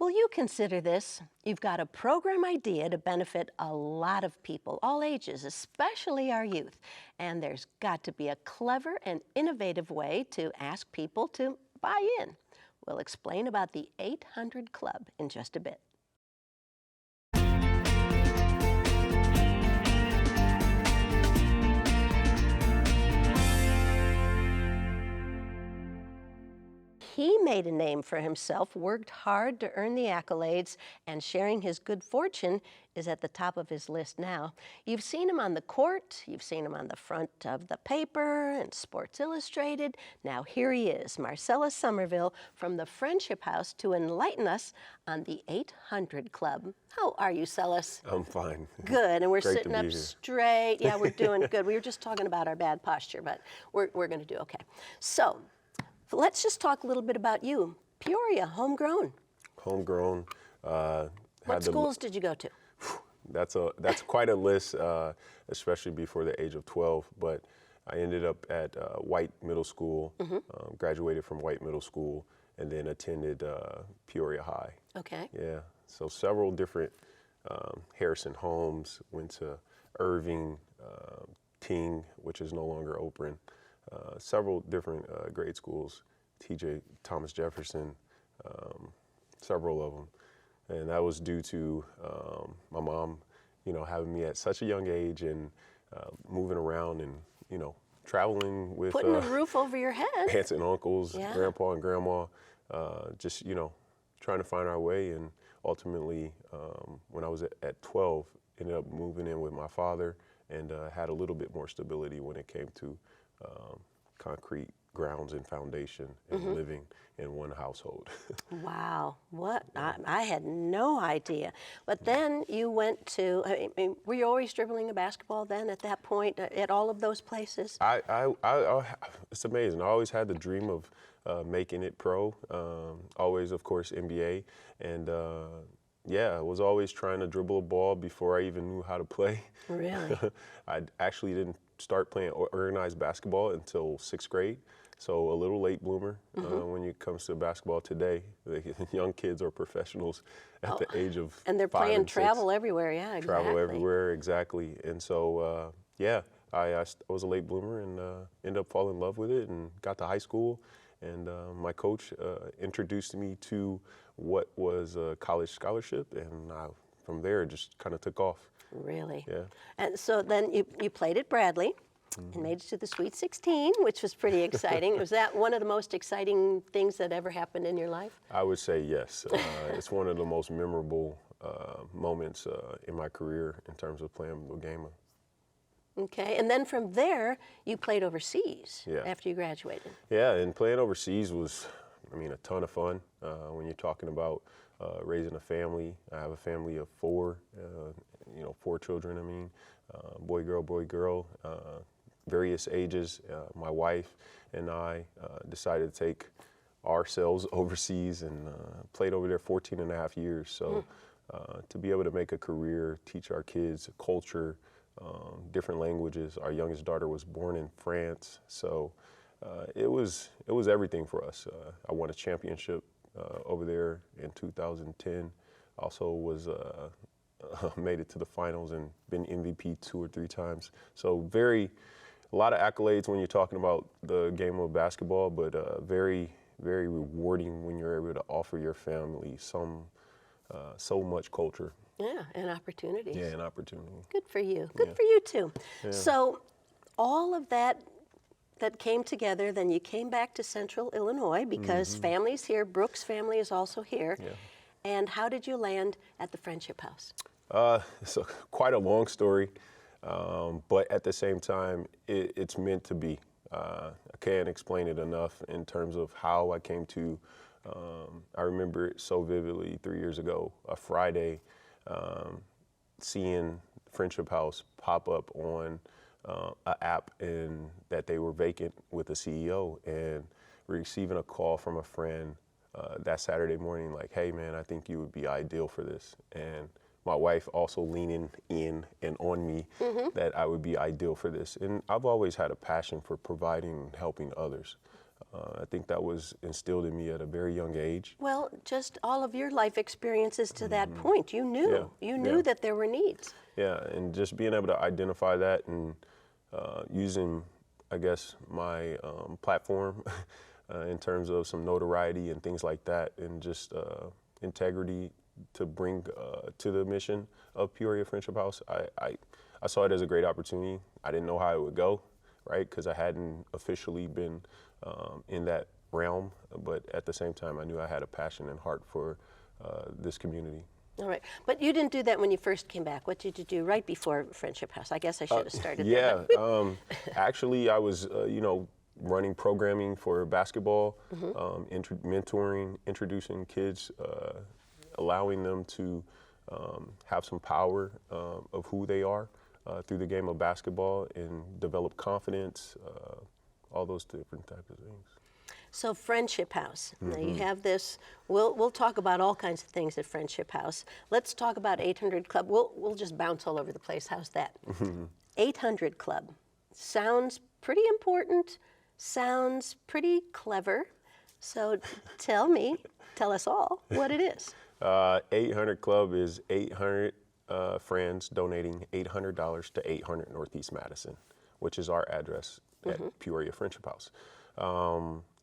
Will you consider this? You've got a program idea to benefit a lot of people, all ages, especially our youth. And there's got to be a clever and innovative way to ask people to buy in. We'll explain about the 800 Club in just a bit. He made a name for himself, worked hard to earn the accolades, and sharing his good fortune is at the top of his list now. You've seen him on the court, you've seen him on the front of the paper and Sports Illustrated. Now here he is, Marcellus Sommerville from the Friendship House to enlighten us on the 800 Club. How are you, Cellus? I'm fine. Good, and we're Great sitting to up be here. straight. Yeah, we're doing good. We were just talking about our bad posture, but we're going to do okay. So, let's just talk a little bit about you. Peoria, homegrown. Homegrown. What schools did you go to? That's quite a list, especially before the age of 12. But I ended up at White Middle School, graduated from White Middle School, and then attended Peoria High. Okay. Yeah, so several different Harrison Homes, went to Irving, King, which is no longer open. Several different grade schools, TJ Thomas Jefferson, several of them. And that was due to my mom, having me at such a young age and moving around and, traveling with Putting a roof over your head. aunts and uncles, Yeah. grandpa and grandma, just, trying to find our way. And ultimately, when I was at 12, ended up moving in with my father and had a little bit more stability when it came to concrete grounds and foundation and living in one household. Wow, what? I had no idea. But then you went to, were you always dribbling a basketball then at that point, at all of those places? It's amazing. I always had the dream of making it pro, always, of course, NBA. And I was always trying to dribble a ball before I even knew how to play. Really? I actually didn't start playing organized basketball until 6th grade. So a little late bloomer when it comes to basketball today. The young kids are professionals at the age of And they're 5 playing and 6. travel everywhere, yeah, exactly. Travel everywhere, exactly. And so, I was a late bloomer and ended up falling in love with it and got to high school. And my coach introduced me to what was a college scholarship, and from there it just kind of took off. Really? Yeah. And so then you played at Bradley and made it to the Sweet 16, which was pretty exciting. Was that one of the most exciting things that ever happened in your life? I would say yes. It's one of the most memorable moments in my career in terms of playing the game. Okay, and then from there, you played overseas after you graduated. Yeah, and playing overseas was, a ton of fun. When you're talking about raising a family, I have a family of 4, 4 children, boy, girl, various ages. My wife and I decided to take ourselves overseas and played over there 14 and a half years. So to be able to make a career, teach our kids culture, different languages. Our youngest daughter was born in France, so it was everything for us. I won a championship over there in 2010. Also was made it to the finals and been MVP 2 or 3 times. So a lot of accolades when you're talking about the game of basketball, but very, very rewarding when you're able to offer your family so much culture. Yeah, and opportunities. Yeah, an opportunity. Good for you. Good for you, too. Yeah. So all of that came together, then you came back to Central Illinois because family's here. Brooks' family is also here. Yeah. And how did you land at the Friendship House? It's quite a long story, but at the same time, it's meant to be. I can't explain it enough in terms of how I came to. I remember it so vividly 3 years ago, a Friday, seeing Friendship House pop up on an app and that they were vacant with a CEO, and receiving a call from a friend that Saturday morning like, hey man, I think you would be ideal for this. And my wife also leaning in and on me that I would be ideal for this. And I've always had a passion for providing and helping others. I think that was instilled in me at a very young age. Well, just all of your life experiences to that point. You knew. You knew that there were needs. Yeah, and just being able to identify that and using, I guess, my platform in terms of some notoriety and things like that, and just integrity to bring to the mission of Peoria Friendship House. I saw it as a great opportunity. I didn't know how it would go, right? Because I hadn't officially been in that realm, but at the same time, I knew I had a passion and heart for this community. All right. But you didn't do that when you first came back. What did you do right before Friendship House? I guess I should have started there. Yeah. Actually, I was, running programming for basketball, mentoring, introducing kids, allowing them to have some power of who they are through the game of basketball and develop confidence, all those different types of things. So Friendship House. Now you have this. We'll talk about all kinds of things at Friendship House. Let's talk about 800 Club. We'll just bounce all over the place. How's that? 800 Club sounds pretty important. Sounds pretty clever. So tell us all what it is. 800 Club is 800 friends donating $800 to 800 Northeast Madison, which is our address at Peoria Friendship House.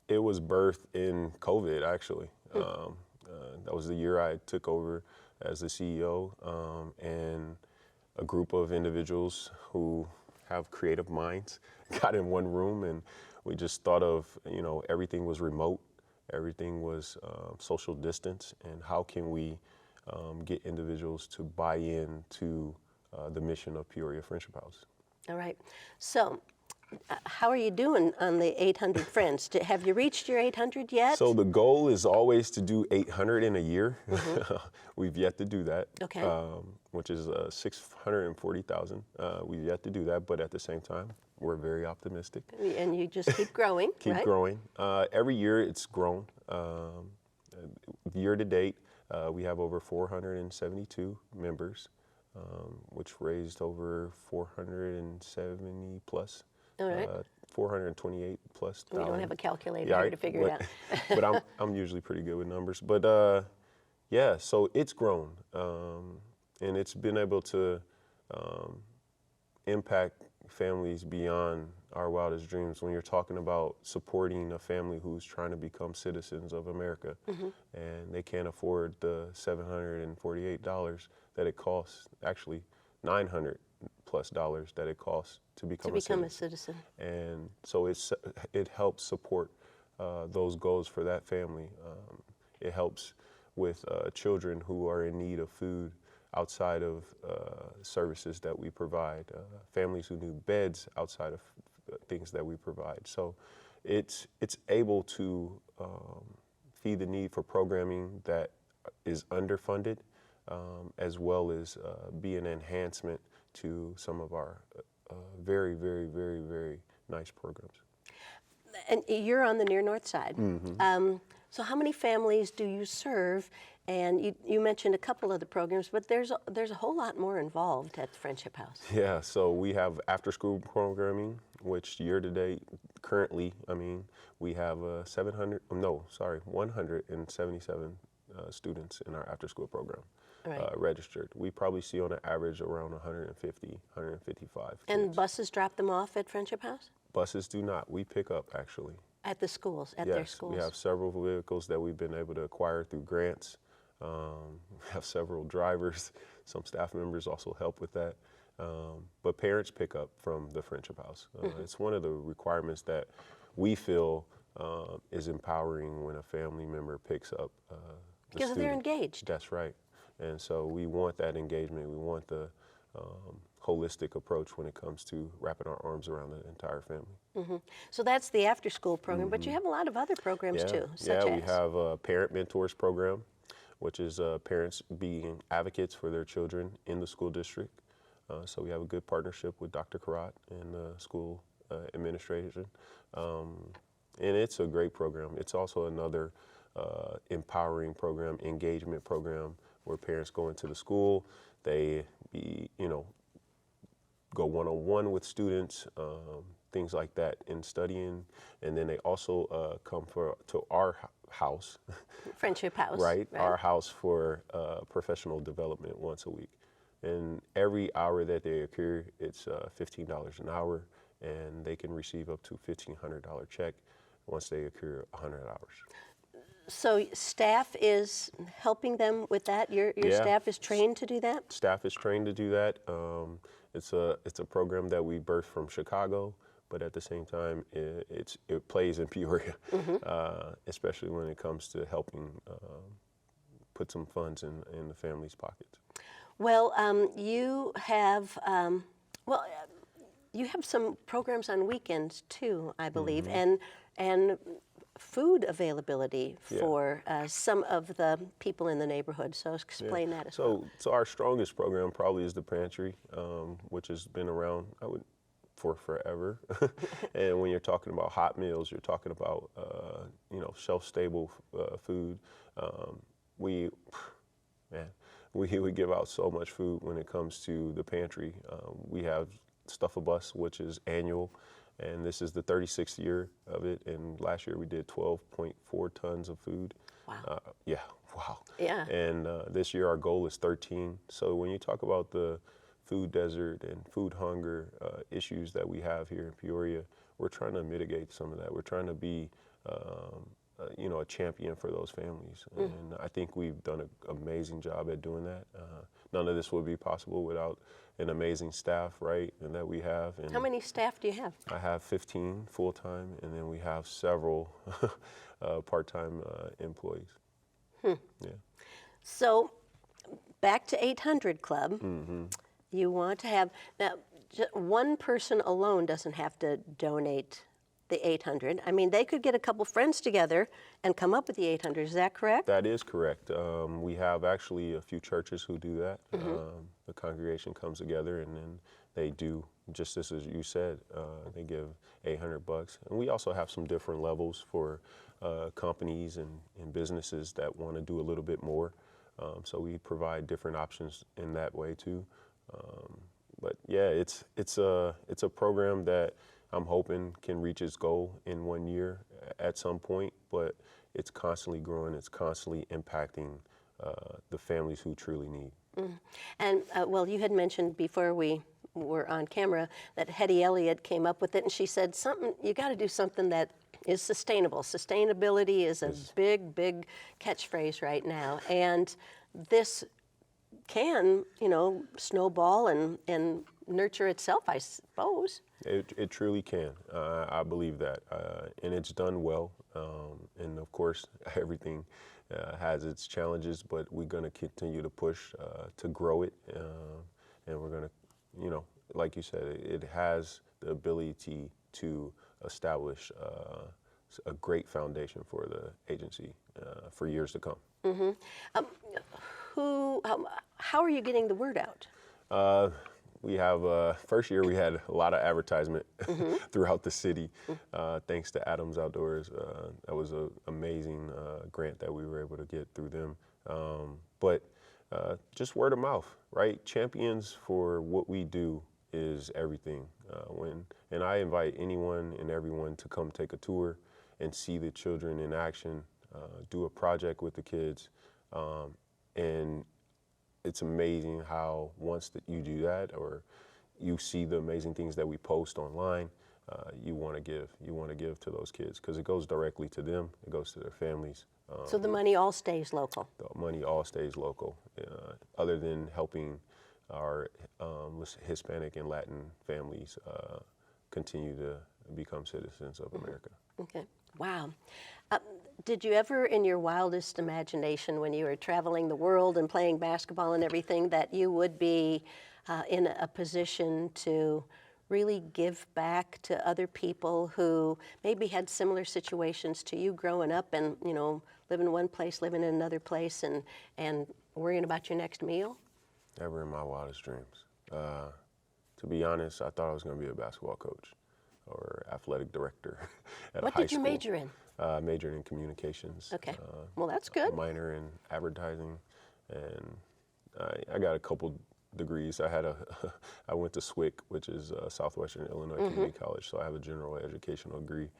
It was birthed in COVID, actually. That was the year I took over as the CEO, and a group of individuals who have creative minds got in one room, and we just thought of, everything was remote, everything was social distance, and how can we get individuals to buy in to the mission of Peoria Friendship House. All right. So how are you doing on the 800 friends? Have you reached your 800 yet? So the goal is always to do 800 in a year. We've yet to do that, okay. Which is 640,000. We've yet to do that, but at the same time, we're very optimistic. And you just keep growing, Keep right? growing. Every year it's grown. Year to date, we have over 472 members, which raised over 470 plus. All right. 428 plus. We don't have a calculator here to figure it out. But I'm usually pretty good with numbers. But so it's grown, and it's been able to impact families beyond our wildest dreams. When you're talking about supporting a family who's trying to become citizens of America, and they can't afford the $748 that it costs, actually $900 plus that it costs to become a citizen. And so it helps support those goals for that family. It helps with children who are in need of food outside of services that we provide, families who need beds outside of things that we provide. So it's able to feed the need for programming that is underfunded, as well as be an enhancement to some of our very, very, very, very nice programs. And you're on the near north side. So how many families do you serve? And you mentioned a couple of the programs, but there's a whole lot more involved at the Friendship House. Yeah, so we have after-school programming, which year to date, currently, we have 177 students in our after-school program. Right. Registered. We probably see on an average around 150, 155 kids. And buses drop them off at Friendship House? Buses do not. We pick up, actually. At the schools, at yes, their schools? We have several vehicles that we've been able to acquire through grants. We have several drivers. Some staff members also help with that. But parents pick up from the Friendship House. It's one of the requirements that we feel is empowering when a family member picks up because they're engaged. That's right. And so we want that engagement. We want the holistic approach when it comes to wrapping our arms around the entire family. So that's the after-school program, but you have a lot of other programs too, such as? We have a Parent Mentors program, which is parents being advocates for their children in the school district. So we have a good partnership with Dr. Karat and the school administration. And it's a great program. It's also another empowering program, engagement program, where parents go into the school, they go one-on-one with students, things like that in studying. And then they also come to our house, Friendship House. right? Our house for professional development once a week. And every hour that they occur, it's $15 an hour, and they can receive up to $1,500 check once they occur 100 hours. So staff is helping them with that? Your Yeah. staff is trained to do that? Staff is trained to do that. It's a program that we birthed from Chicago, but at the same time, it plays in Peoria, especially when it comes to helping put some funds in the family's pockets. Well, you have you have some programs on weekends too, I believe, and food availability for some of the people in the neighborhood. So explain that as well. So our strongest program probably is the pantry, which has been around for forever. And when you're talking about hot meals, you're talking about shelf-stable food. We give out so much food when it comes to the pantry. We have Stuff-A-Bus, which is annual, and this is the 36th year of it. And last year we did 12.4 tons of food. Wow. Wow. Yeah. And this year our goal is 13. So when you talk about the food desert and food hunger issues that we have here in Peoria, we're trying to mitigate some of that. We're trying to be a champion for those families. And I think we've done an amazing job at doing that. None of this would be possible without an amazing staff, right, and that we have. And how many staff do you have? I have 15 full-time, and then we have several part-time employees. Yeah. So back to 800 Club. You want to have, now one person alone doesn't have to donate the 800. I mean, they could get a couple friends together and come up with the 800. Is that correct? That is correct. We have actually a few churches who do that. The congregation comes together and then they do just as you said. They give $800, and we also have some different levels for companies and businesses that want to do a little bit more. So we provide different options in that way too. But yeah, it's a program that I'm hoping can reach its goal in 1 year at some point, but it's constantly growing. It's constantly impacting the families who truly need. And well, you had mentioned before we were on camera that Hetty Elliott came up with it, and she said you got to do something that is sustainable. Sustainability is a big, big catchphrase right now, and this can, snowball and nurture itself, I suppose. It truly can. I believe that, and it's done well. And of course, everything has its challenges, but we're going to continue to push to grow it, and we're going to, like you said, it has the ability to establish a great foundation for the agency for years to come. How are you getting the word out? We have, first year we had a lot of advertisement throughout the city, thanks to Adams Outdoors. That was an amazing grant that we were able to get through them. But just word of mouth, right? Champions for what we do is everything. And I invite anyone and everyone to come take a tour and see the children in action, do a project with the kids, and it's amazing how once that you do that, or you see the amazing things that we post online, you want to give to those kids because it goes directly to them. It goes to their families. So the money all stays local. The money all stays local, other than helping our Hispanic and Latin families continue to become citizens of America. Okay. Wow. Did you ever, in your wildest imagination, when you were traveling the world and playing basketball and everything, that you would be in a position to really give back to other people who maybe had similar situations to you growing up and, living in one place, living in another place, and worrying about your next meal? Never in my wildest dreams. To be honest, I thought I was going to be a basketball coach or athletic director at a high school. What did you major in? Majored in communications. Okay. Well, that's good. Minor in advertising, and I got a couple degrees. I went to SWIC, which is Southwestern Illinois Community College, so I have a general educational degree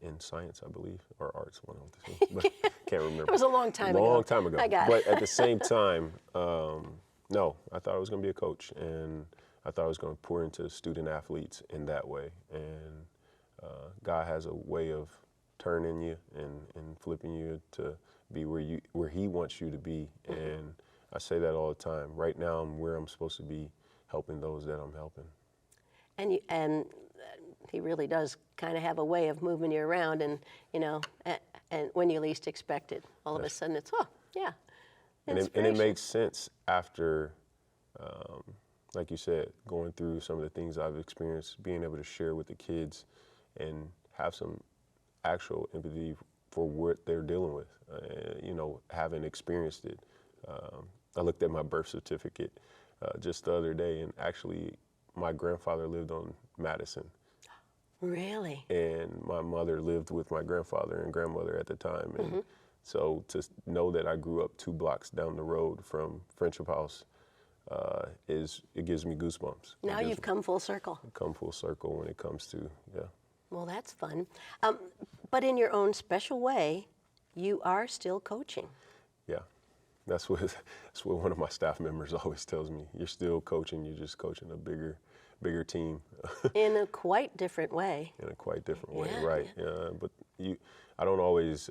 in science, I believe, or arts, one of the two, but can't remember. It was a long time ago. Long time ago. I got but it. at the same time, no, I thought I was going to be a coach, and I thought I was going to pour into student athletes in that way. And God has a way of turning you and flipping you to be where He wants you to be. And I say that all the time. Right now, I'm where I'm supposed to be, helping those that I'm helping. And He really does kind of have a way of moving you around, and and when you least expect it, all of a sudden it's yeah. And it makes sense after, like you said, going through some of the things I've experienced, being able to share with the kids and have some actual empathy for what they're dealing with, having experienced it. I looked at my birth certificate just the other day, and actually my grandfather lived on Madison. Really? And my mother lived with my grandfather and grandmother at the time. And so to know that I grew up 2 blocks down the road from Friendship House, it gives me goosebumps. Now you've come full circle. Come full circle when it comes to, yeah. Well, that's fun. But in your own special way, you are still coaching. Yeah. That's what one of my staff members always tells me. You're still coaching, you're just coaching a bigger team. In a quite different way. In a quite different way, Yeah, right. yeah. But I don't always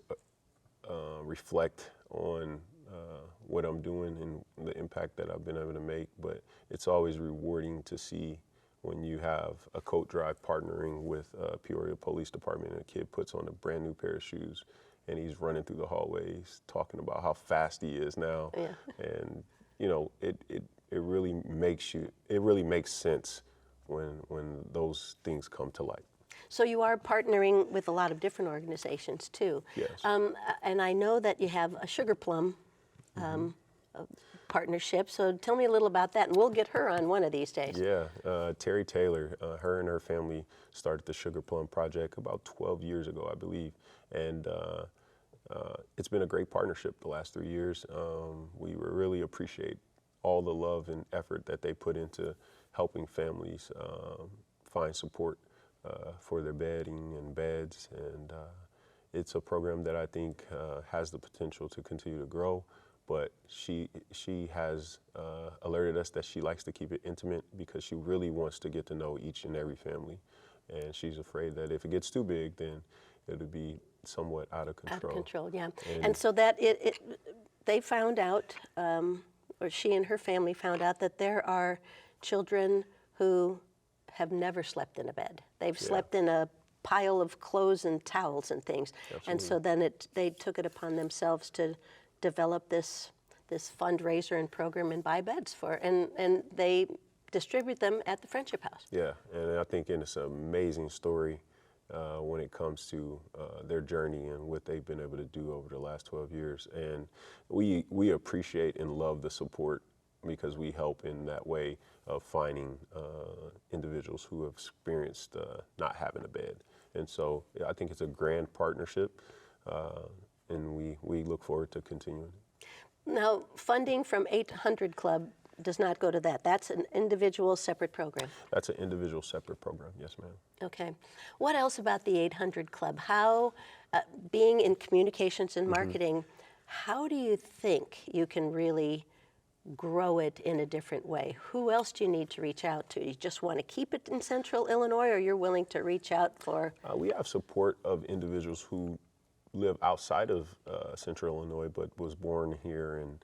reflect on what I'm doing and the impact that I've been able to make, but it's always rewarding to see when you have a coat drive partnering with Peoria Police Department, and a kid puts on a brand new pair of shoes and he's running through the hallways talking about how fast he is now. Yeah. And it really makes sense when those things come to light. So you are partnering with a lot of different organizations too. Yes. And I know that you have a Sugar Plum partnership. So tell me a little about that, and we'll get her on one of these days. Yeah, Terry Taylor, her and her family started the Sugar Plum Project about 12 years ago, I believe. And it's been a great partnership the last 3 years. We really appreciate all the love and effort that they put into helping families find support for their bedding and beds. And it's a program that I think has the potential to continue to grow. But she has alerted us that she likes to keep it intimate because she really wants to get to know each and every family. And she's afraid that if it gets too big, then it'll be somewhat out of control. Out of control, yeah. And so that they found out, or she and her family found out, that there are children who have never slept in a bed. They've slept in a pile of clothes and towels and things. Absolutely. And so then they took it upon themselves to develop this fundraiser and program and buy beds for, and they distribute them at the Friendship House. Yeah, and I think it's an amazing story when it comes to their journey and what they've been able to do over the last 12 years. And we appreciate and love the support because we help in that way of finding individuals who have experienced not having a bed. And so I think it's a grand partnership. And we look forward to continuing. Now, funding from 800 Club does not go to that. That's an individual separate program. That's an individual separate program, yes, ma'am. Okay. What else about the 800 Club? How, being in communications and marketing, how do you think you can really grow it in a different way? Who else do you need to reach out to? You just want to keep it in Central Illinois, or you're willing to reach out for? We have support of individuals who live outside of Central Illinois, but was born here and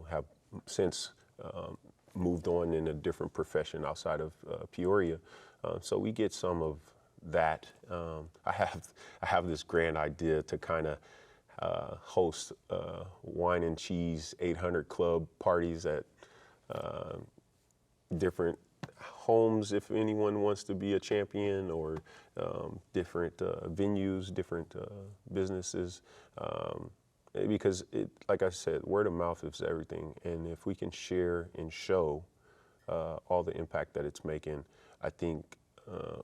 have since moved on in a different profession outside of Peoria. So we get some of that. I have this grand idea to kind of host wine and cheese 800 Club parties at different homes if anyone wants to be a champion, or different venues, different businesses, because like I said, word of mouth is everything, and if we can share and show all the impact that it's making, I think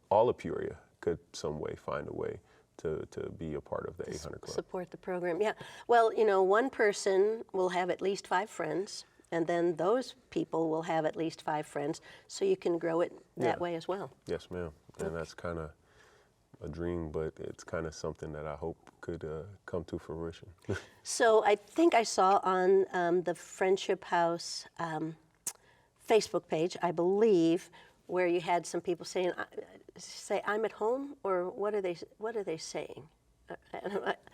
all of Peoria could some way find a way to be a part of the 800 Club. Support the program, yeah. Well, one person will have at least 5 friends, And then those people will have at least 5 friends, so you can grow it that Yeah. way as well. Yes, ma'am. And that's kind of a dream, but it's kind of something that I hope could come to fruition. So I think I saw on the Friendship House Facebook page, I believe, where you had some people saying, say I'm at home, or what are they saying?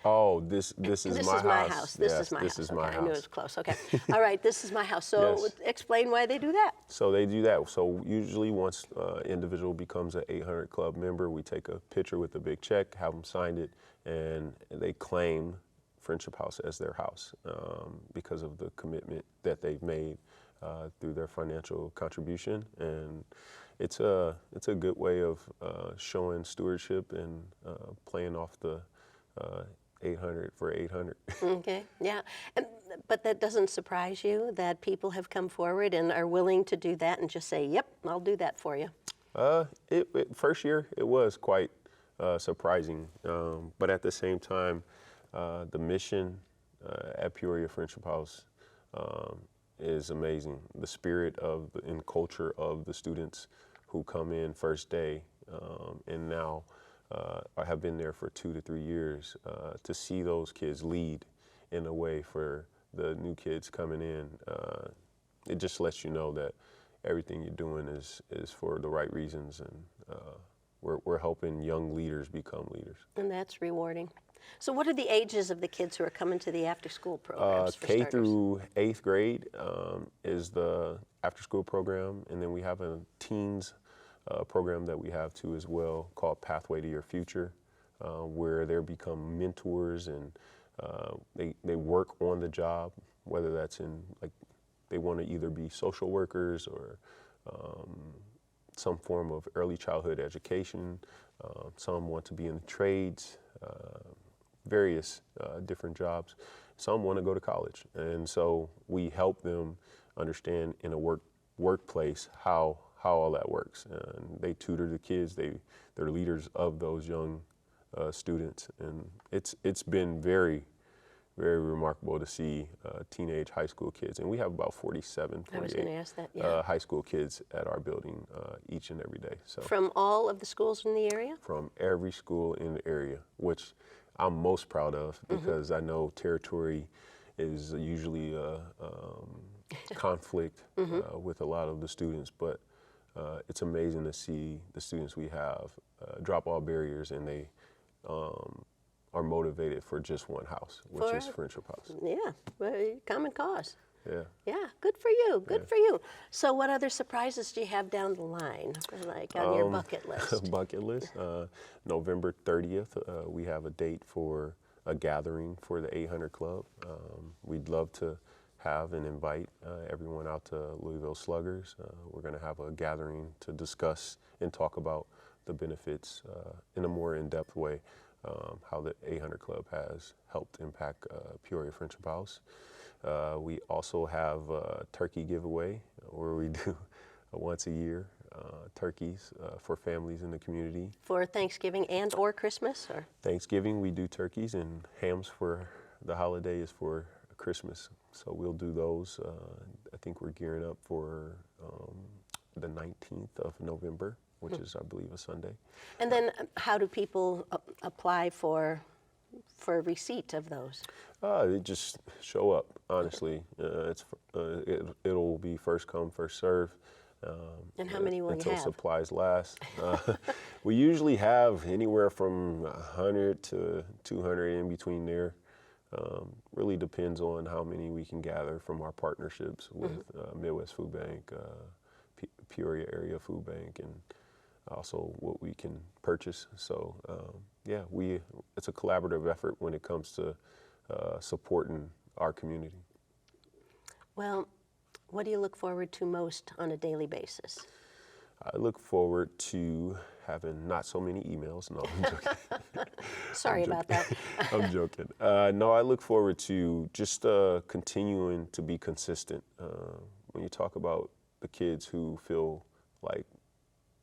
Oh, this is This my is my house. house. This Yes, is my this house. is my Okay, I house. knew it was close. Okay. All right, this is my house. So Yes. explain why they do that. So they do that. So usually once individual becomes an 800 Club member, we take a picture with a big check, have them sign it, and they claim Friendship House as their house because of the commitment that they've made through their financial contribution. And it's a good way of showing stewardship and playing off the 800 for 800. Okay, yeah. But that doesn't surprise you that people have come forward and are willing to do that and just say, yep, I'll do that for you? First year, it was quite surprising. But at the same time, the mission at Peoria Friendship House is amazing. The spirit and culture of the students who come in first day and now I have been there for 2 to 3 years to see those kids lead in a way for the new kids coming in. It just lets you know that everything you're doing is for the right reasons, and we're helping young leaders become leaders. And that's rewarding. So what are the ages of the kids who are coming to the after-school programs for K starters? through 8th grade is the after-school program, and then we have a teens program that we have too as well called Pathway to Your Future, where they become mentors and they work on the job, whether that's in they want to either be social workers or some form of early childhood education. Some want to be in the trades, various different jobs. Some want to go to college, and so we help them understand in a workplace how all that works. And they tutor the kids. They're leaders of those young students, and it's been very, very remarkable to see teenage high school kids. And we have about 47, I was 48 going to ask that, yeah. high school kids at our building each and every day. So From all of the schools in the area? from every school in the area, which I'm most proud of because I know territory is usually a conflict with a lot of the students, but it's amazing to see the students we have drop all barriers, and they are motivated for just one house, which is Friendship House. Yeah, well, common cause. Yeah. Yeah, good for you, good for you. So what other surprises do you have down the line, like on your bucket list? Bucket list. November 30th, we have a date for a gathering for the 800 Club. We'd love to have and invite everyone out to Louisville Sluggers. We're going to have a gathering to discuss and talk about the benefits in a more in-depth way, how the 800 Club has helped impact Peoria Friendship House. We also have a turkey giveaway where we do once a year turkeys for families in the community. For Thanksgiving and or Christmas? Or? Thanksgiving we do turkeys, and hams for the holiday is for Christmas. So we'll do those. I think we're gearing up for the 19th of November, which is, I believe, a Sunday. And then how do people apply for receipt of those? They just show up, honestly. It'll be first come, first serve. And how many will you until have? supplies last. We usually have anywhere from 100 to 200 in between there. Really depends on how many we can gather from our partnerships with Midwest Food Bank, Peoria Area Food Bank, and also what we can purchase. So yeah, it's a collaborative effort when it comes to supporting our community. Well, what do you look forward to most on a daily basis? I look forward to having not so many emails. No, I'm joking. Sorry about that. I'm joking. No, I look forward to just continuing to be consistent. When you talk about the kids who feel like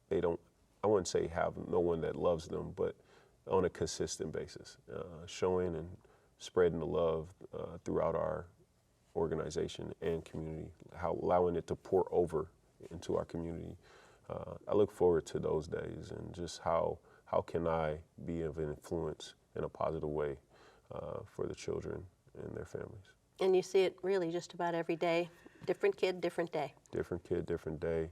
they don't, I wouldn't say have no one that loves them, but on a consistent basis, showing and spreading the love throughout our organization and community, allowing it to pour over into our community. I look forward to those days, and just how can I be of an influence in a positive way for the children and their families. And you see it really just about every day. Different kid, different day. Different kid, different day.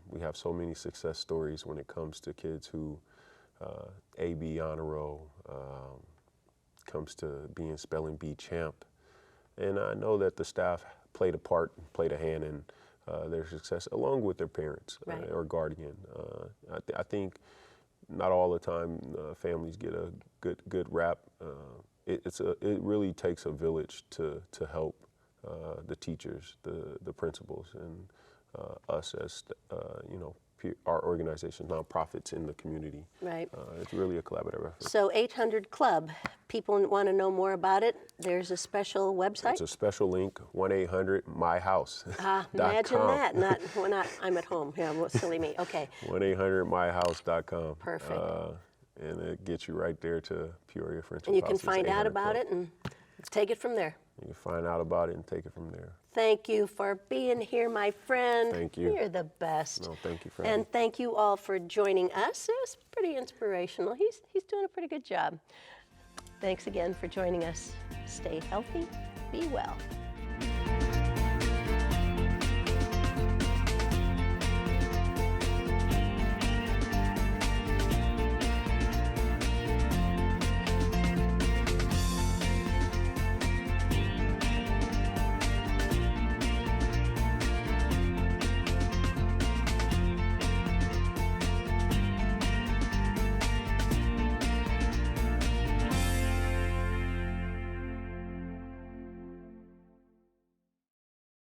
We have so many success stories when it comes to kids who AB honor roll, comes to being spelling bee champ. And I know that the staff played a hand in their success, along with their parents or guardian. I think not all the time families get a good rap. It really takes a village to help the teachers, the principals, and us as our organization, nonprofits in the community. Right. It's really a collaborative effort. So 800 Club, people want to know more about it. There's a special website. It's a special link, 1-800-MY-HOUSE. Imagine that. Not when I'm at home. Yeah, well, silly me. Okay. 1-800-MyHouse.com. Perfect. And it gets you right there to Peoria Friendship House. And you can find out about it and take it from there. You can find out about it and take it from there. Thank you for being here, my friend. Thank you. You're the best. No, thank you for having me. And thank you all for joining us. It was pretty inspirational. He's doing a pretty good job. Thanks again for joining us. Stay healthy, be well.